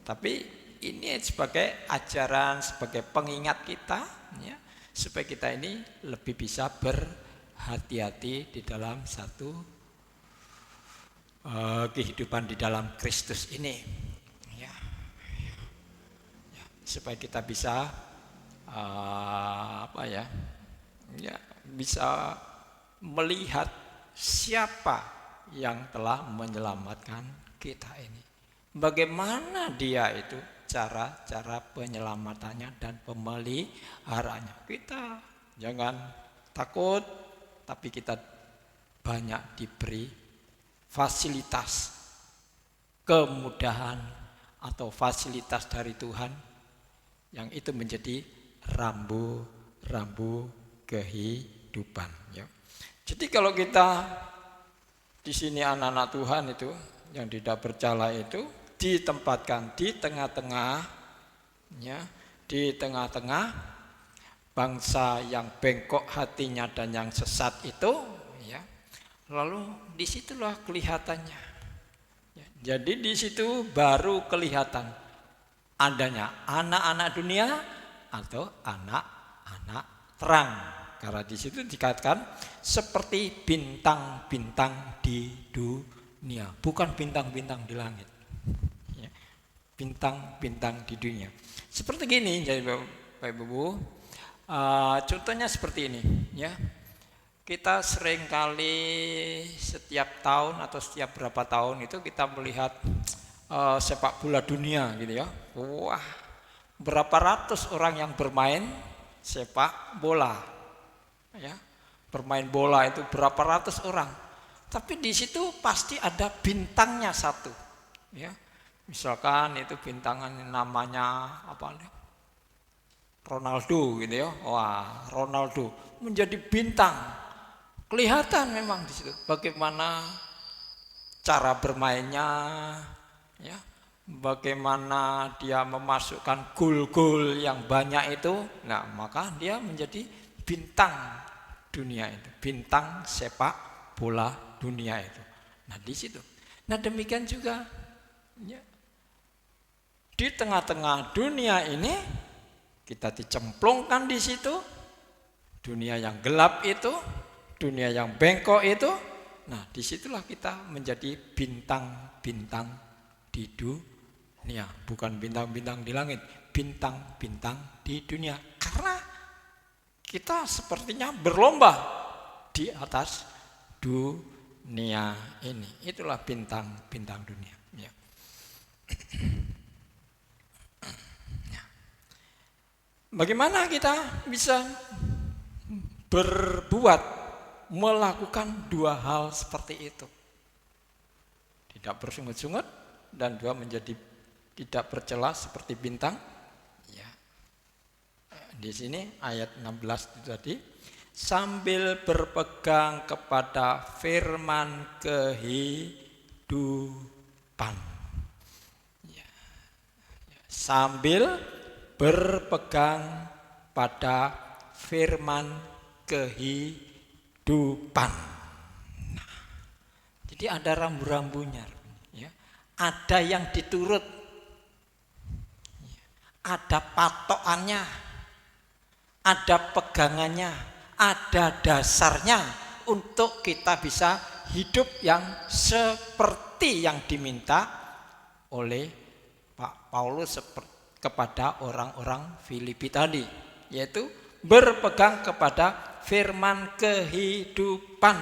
Tapi ini sebagai ajaran, sebagai pengingat kita, ya, supaya kita ini lebih bisa berhati-hati di dalam satu kehidupan di dalam Kristus ini, ya. Ya, supaya kita bisa bisa melihat siapa yang telah menyelamatkan kita ini. Bagaimana dia itu cara penyelamatannya dan pemeliharaannya. Kita jangan takut, tapi kita banyak diberi fasilitas, kemudahan atau fasilitas dari Tuhan yang itu menjadi rambu-rambu kehidupan, ya. Jadi kalau kita di sini anak-anak Tuhan itu yang tidak bercela itu ditempatkan di tengah-tengah, ya, di tengah-tengah bangsa yang bengkok hatinya dan yang sesat itu, ya. Lalu disitulah kelihatannya. Ya, jadi di situ baru kelihatan adanya anak-anak dunia atau anak-anak terang. Karena di situ dikatakan seperti bintang-bintang di dunia, bukan bintang-bintang di langit, ya, bintang-bintang di dunia. Seperti gini, jadi Bapak Ibu, contohnya seperti ini, ya. Kita seringkali setiap tahun atau setiap berapa tahun itu kita melihat sepak bola dunia, gitu ya. Wah, berapa ratus orang yang bermain sepak bola. Ya, bermain bola itu berapa ratus orang, tapi di situ pasti ada bintangnya satu, ya. Misalkan itu bintangan namanya apa, Ronaldo, gitu ya. Wah, Ronaldo menjadi bintang, kelihatan memang di situ bagaimana cara bermainnya, ya, bagaimana dia memasukkan gol-gol yang banyak itu. Nah, maka dia menjadi bintang dunia itu, bintang sepak bola dunia itu. Nah, di situ. Nah, demikian juga, ya, di tengah-tengah dunia ini kita dicemplungkan di situ, dunia yang gelap itu, dunia yang bengkok itu, nah disitulah kita menjadi bintang-bintang di dunia, bukan bintang-bintang di langit, bintang-bintang di dunia. Karena kita sepertinya berlomba di atas dunia ini. Itulah bintang-bintang dunia. Ya. Bagaimana kita bisa melakukan dua hal seperti itu? Tidak bersungut-sungut dan dua menjadi tidak bercela seperti bintang. Ya. Di sini ayat 16 itu tadi, sambil berpegang kepada firman kehidupan. Ya. Sambil berpegang pada firman kehidupan. Nah, jadi ada rambu-rambunya, ya. Ada yang diturut, ada patokannya, ada pegangannya, ada dasarnya untuk kita bisa hidup yang seperti yang diminta oleh Pak Paulus kepada orang-orang Filipi tadi, yaitu berpegang kepada firman kehidupan.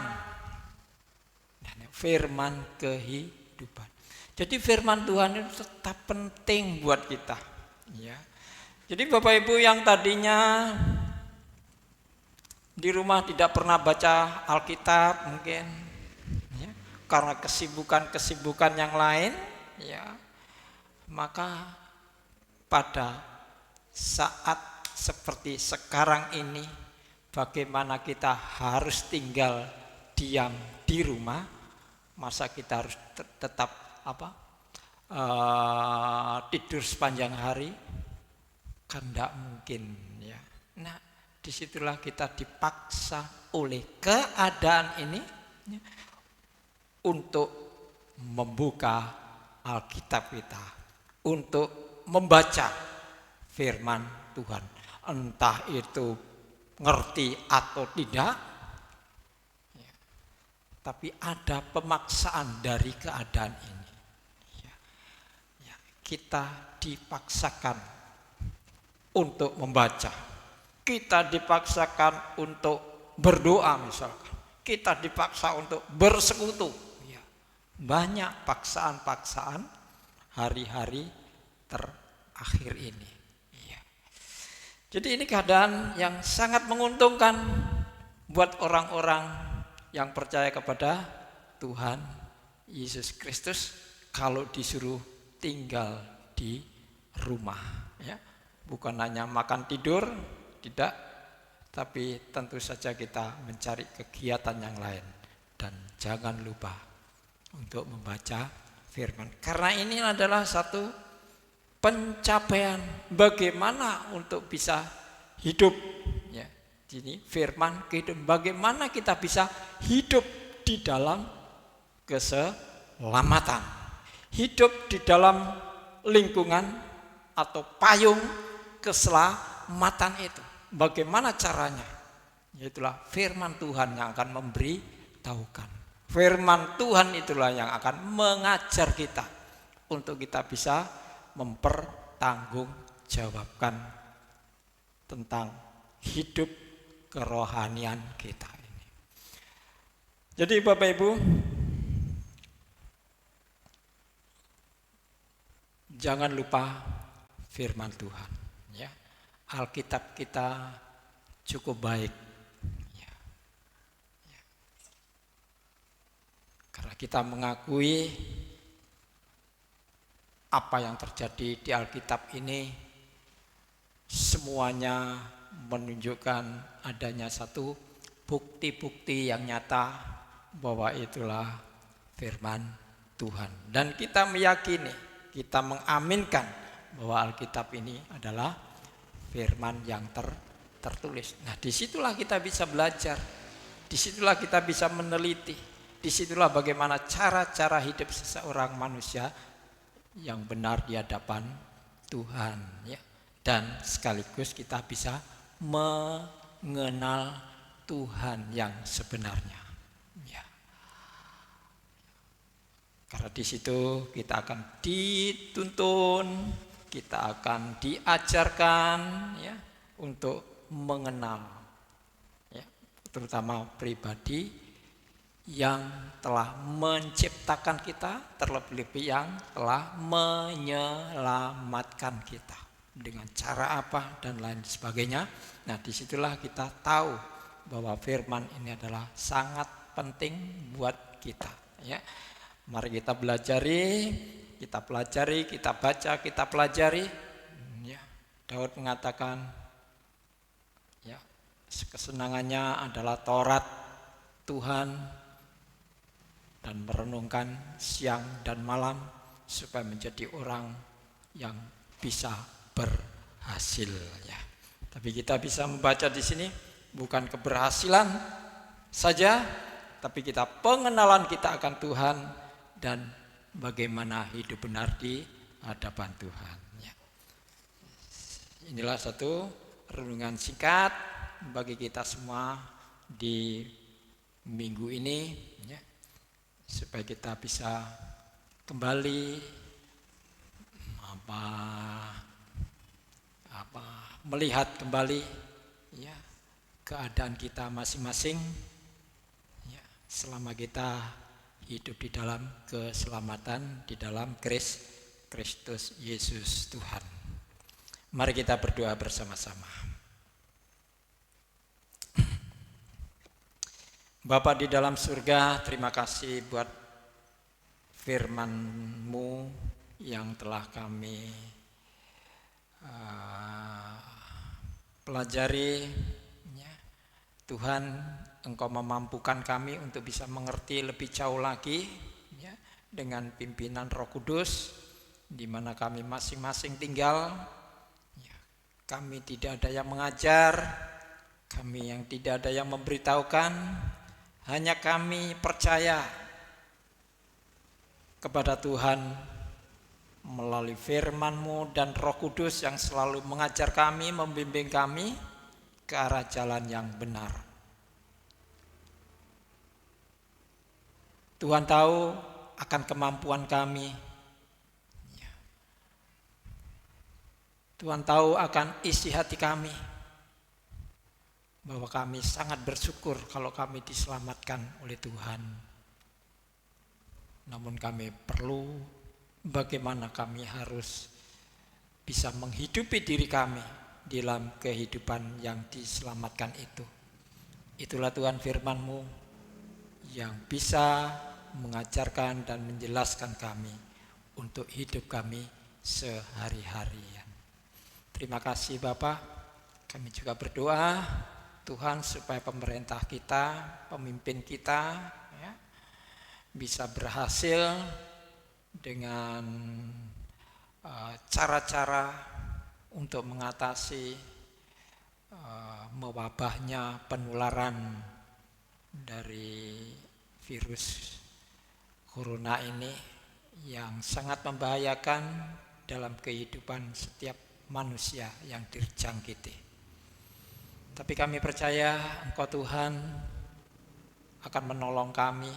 Firman kehidupan. Jadi firman Tuhan itu tetap penting buat kita. Ya. Jadi Bapak Ibu yang tadinya di rumah tidak pernah baca Alkitab mungkin, ya, karena kesibukan yang lain, ya, maka pada saat seperti sekarang ini, bagaimana kita harus tinggal diam di rumah, masa kita harus tetap tidur sepanjang hari? Kan tidak mungkin, ya. Nah, disitulah kita dipaksa oleh keadaan ini, ya, untuk membuka Alkitab kita, untuk membaca firman Tuhan, entah itu ngerti atau tidak, ya, tapi ada pemaksaan dari keadaan ini. Ya, ya, kita dipaksakan untuk membaca, kita dipaksakan untuk berdoa misalkan, kita dipaksa untuk bersekutu. Ya, banyak paksaan-paksaan hari-hari terakhir ini. Ya. Jadi ini keadaan yang sangat menguntungkan buat orang-orang yang percaya kepada Tuhan Yesus Kristus kalau disuruh tinggal di rumah, ya. Bukan hanya makan tidur, tidak, tapi tentu saja kita mencari kegiatan yang lain, dan jangan lupa untuk membaca firman, karena ini adalah satu pencapaian bagaimana untuk bisa hidup, ya. Jadi firman kehidupan, bagaimana kita bisa hidup di dalam keselamatan, hidup di dalam lingkungan atau payung keselamatan itu. Bagaimana caranya? Yaitulah firman Tuhan yang akan memberitahukan. Firman Tuhan itulah yang akan mengajar kita untuk kita bisa mempertanggungjawabkan tentang hidup kerohanian kita ini. Jadi Bapak Ibu, jangan lupa firman Tuhan, ya. Alkitab kita cukup baik, ya. Ya. Karena kita mengakui apa yang terjadi di Alkitab ini semuanya menunjukkan adanya satu bukti-bukti yang nyata bahwa itulah firman Tuhan. Dan kita meyakini, kita mengaminkan bahwa Alkitab ini adalah firman yang tertulis. Nah, disitulah kita bisa belajar, disitulah kita bisa meneliti, disitulah bagaimana cara-cara hidup seseorang manusia yang benar di hadapan Tuhan, ya. Dan sekaligus kita bisa mengenal Tuhan yang sebenarnya. Ya. Karena di situ kita akan dituntun, kita akan diajarkan ya untuk mengenal ya, terutama pribadi yang telah menciptakan kita, terlebih-lebih yang telah menyelamatkan kita dengan cara apa dan lain sebagainya. Nah, disitulah kita tahu bahwa firman ini adalah sangat penting buat kita ya. Mari kita pelajari, kita baca, kita pelajari ya. Daud mengatakan ya, kesenangannya adalah Taurat Tuhan dan merenungkan siang dan malam supaya menjadi orang yang bisa berhasil ya. Tapi kita bisa membaca di sini bukan keberhasilan saja, tapi kita pengenalan kita akan Tuhan dan bagaimana hidup benar di hadapan Tuhan ya. Inilah satu renungan singkat bagi kita semua di minggu ini ya, supaya kita bisa kembali melihat kembali ya keadaan kita masing-masing ya, selama kita hidup di dalam keselamatan di dalam Kristus Yesus Tuhan. Mari kita berdoa bersama-sama. Bapa di dalam surga, terima kasih buat firman-Mu yang telah kami pelajari ya. Tuhan, Engkau memampukan kami untuk bisa mengerti lebih jauh lagi ya, dengan pimpinan Roh Kudus di mana kami masing-masing tinggal ya. Kami tidak ada yang mengajar, kami yang tidak ada yang memberitahukan, hanya kami percaya kepada Tuhan melalui firman-Mu dan Roh Kudus yang selalu mengajar kami, membimbing kami ke arah jalan yang benar. Tuhan tahu akan kemampuan kami. Tuhan tahu akan isi hati kami, bahwa kami sangat bersyukur kalau kami diselamatkan oleh Tuhan. Namun kami perlu bagaimana kami harus bisa menghidupi diri kami dalam kehidupan yang diselamatkan itu. Itulah Tuhan firman-Mu yang bisa mengajarkan dan menjelaskan kami untuk hidup kami sehari-hari. Terima kasih Bapak. Kami juga berdoa Tuhan supaya pemerintah kita, pemimpin kita ya, bisa berhasil dengan cara-cara untuk mengatasi mewabahnya penularan dari virus corona ini yang sangat membahayakan dalam kehidupan setiap manusia yang terjangkiti. Tapi kami percaya Engkau Tuhan akan menolong kami,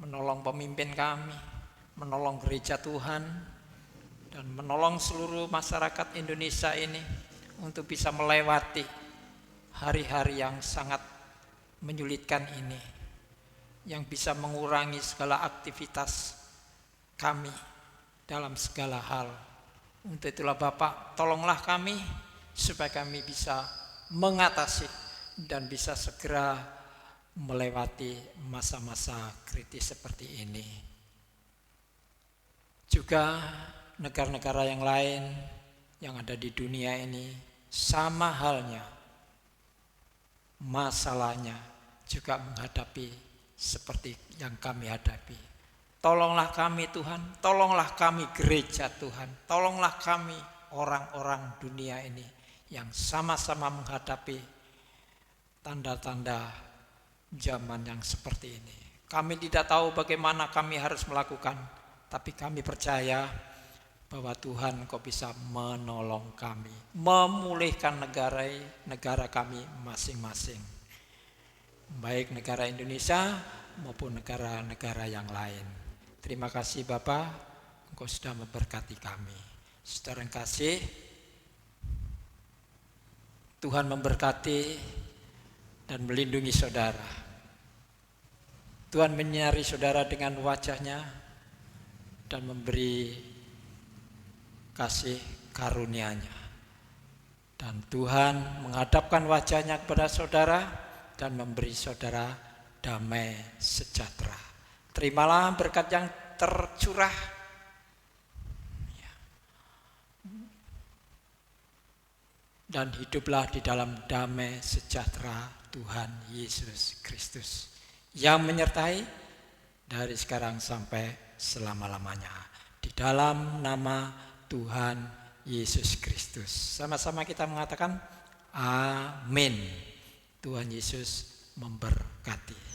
menolong pemimpin kami, menolong gereja Tuhan, dan menolong seluruh masyarakat Indonesia ini untuk bisa melewati hari-hari yang sangat menyulitkan ini, yang bisa mengurangi segala aktivitas kami dalam segala hal. Untuk itulah Bapak, tolonglah kami supaya kami bisa mengatasi dan bisa segera melewati masa-masa kritis seperti ini. Juga negara-negara yang lain yang ada di dunia ini sama halnya masalahnya juga menghadapi seperti yang kami hadapi. Tolonglah kami Tuhan, tolonglah kami gereja Tuhan, tolonglah kami orang-orang dunia ini yang sama-sama menghadapi tanda-tanda zaman yang seperti ini. Kami tidak tahu bagaimana kami harus melakukan, tapi kami percaya bahwa Tuhan Engkau bisa menolong kami, memulihkan negara kami masing-masing. baik negara Indonesia maupun negara-negara yang lain. Terima kasih Bapak, Engkau sudah memberkati kami. Saudara yang kasih, Tuhan memberkati dan melindungi saudara. Tuhan menyinari saudara dengan wajah-Nya dan memberi kasih karunia-Nya. Dan Tuhan menghadapkan wajah-Nya kepada saudara dan memberi saudara damai sejahtera. Terimalah berkat yang tercurah. Dan hiduplah di dalam damai sejahtera Tuhan Yesus Kristus yang menyertai dari sekarang sampai selama-lamanya. Di dalam nama Tuhan Yesus Kristus. Sama-sama kita mengatakan amin. Tuhan Yesus memberkati.